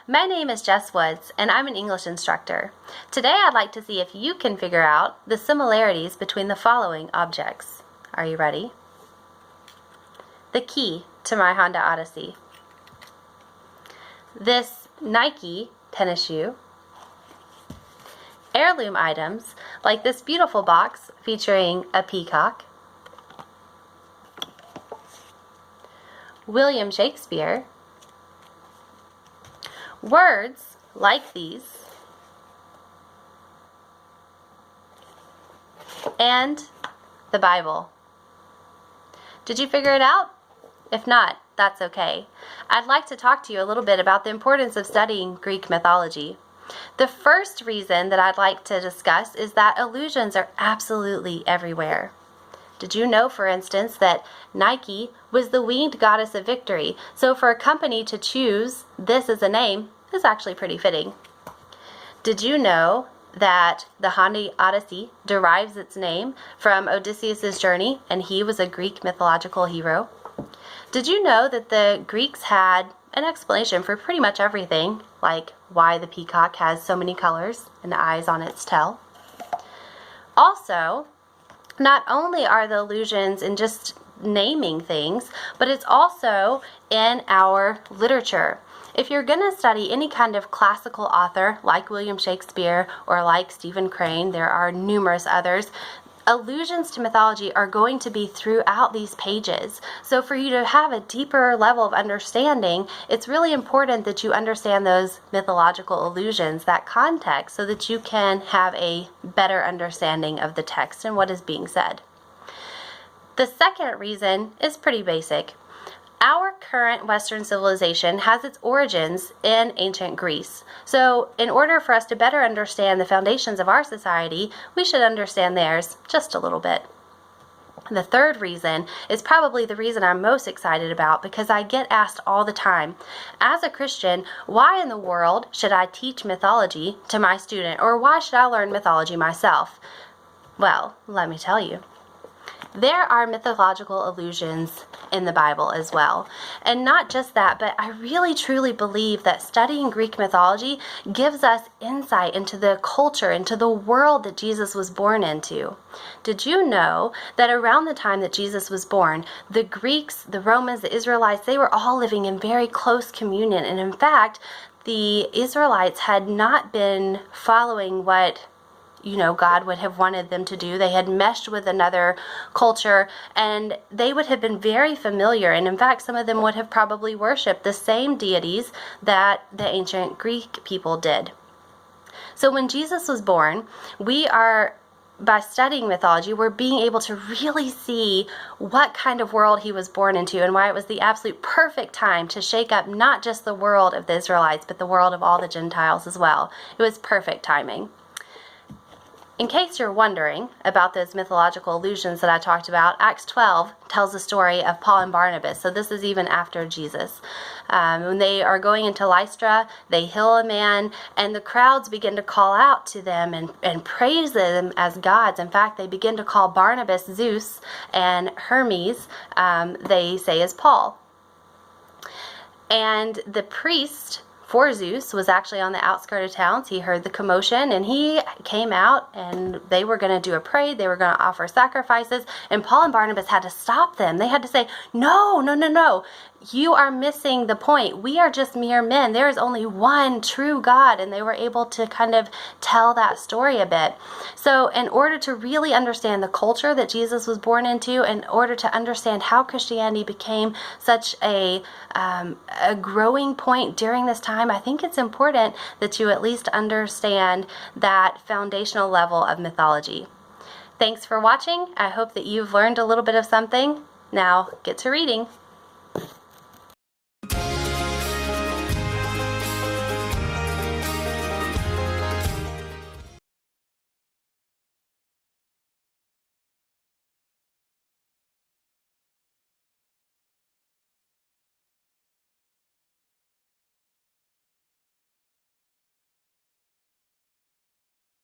My name is Jess Woods, and I'm an English instructor. Today I'd like to see if you can figure out the similarities between the following objects. Are you ready? The key to my Honda Odyssey. This Nike tennis shoe. Heirloom items like this beautiful box featuring a peacock. William Shakespeare. Words like these. And the Bible. Did you figure it out? If not, that's okay. I'd like to talk to you a little bit about the importance of studying Greek mythology. The first reason that I'd like to discuss is that illusions are absolutely everywhere. Did you know, for instance, that Nike was the winged goddess of victory? So for a company to choose this as a name is actually pretty fitting. Did you know that the Honda Odyssey derives its name from Odysseus' journey, and he was a Greek mythological hero? Did you know that the Greeks had an explanation for pretty much everything, like why the peacock has so many colors and eyes on its tail? Also, not only are the allusions in just naming things, but it's also in our literature. If you're going to study any kind of classical author like William Shakespeare or like Stephen Crane, there are numerous others, allusions to mythology are going to be throughout these pages. So for you to have a deeper level of understanding, it's really important that you understand those mythological allusions, that context, so that you can have a better understanding of the text and what is being said. The second reason is pretty basic. Our current Western civilization has its origins in ancient Greece. So in order for us to better understand the foundations of our society, we should understand theirs just a little bit. The third reason is probably the reason I'm most excited about, because I get asked all the time, as a Christian, why in the world should I teach mythology to my student, or why should I learn mythology myself? Well, let me tell you. There are mythological allusions in the Bible as well. And not just that, but I really truly believe that studying Greek mythology gives us insight into the culture, into the world that Jesus was born into. Did you know that around the time that Jesus was born, the Greeks, the Romans, the Israelites, they were all living in very close communion. And in fact, the Israelites had not been following what God would have wanted them to do. They had meshed with another culture, and they would have been very familiar. And in fact, some of them would have probably worshipped the same deities that the ancient Greek people did. So when Jesus was born, by studying mythology, we're being able to really see what kind of world he was born into and why it was the absolute perfect time to shake up not just the world of the Israelites, but the world of all the Gentiles as well. It was perfect timing. In case you're wondering about those mythological allusions that I talked about, Acts 12 tells the story of Paul and Barnabas. So this is even after Jesus. When they are going into Lystra, they heal a man, and the crowds begin to call out to them and praise them as gods. In fact, they begin to call Barnabas Zeus, and Hermes, they say, is Paul. And the priest for Zeus was actually on the outskirts of towns. He heard the commotion, and he came out, and they were going to do a parade. They were going to offer sacrifices, and Paul and Barnabas had to stop them. They had to say, no. You are missing the point. We are just mere men. There is only one true God, and they were able to kind of tell that story a bit. So in order to really understand the culture that Jesus was born into, in order to understand how Christianity became such a growing point during this time, I think it's important that you at least understand that foundational level of mythology. Thanks for watching. I hope that you've learned a little bit of something. Now get to reading.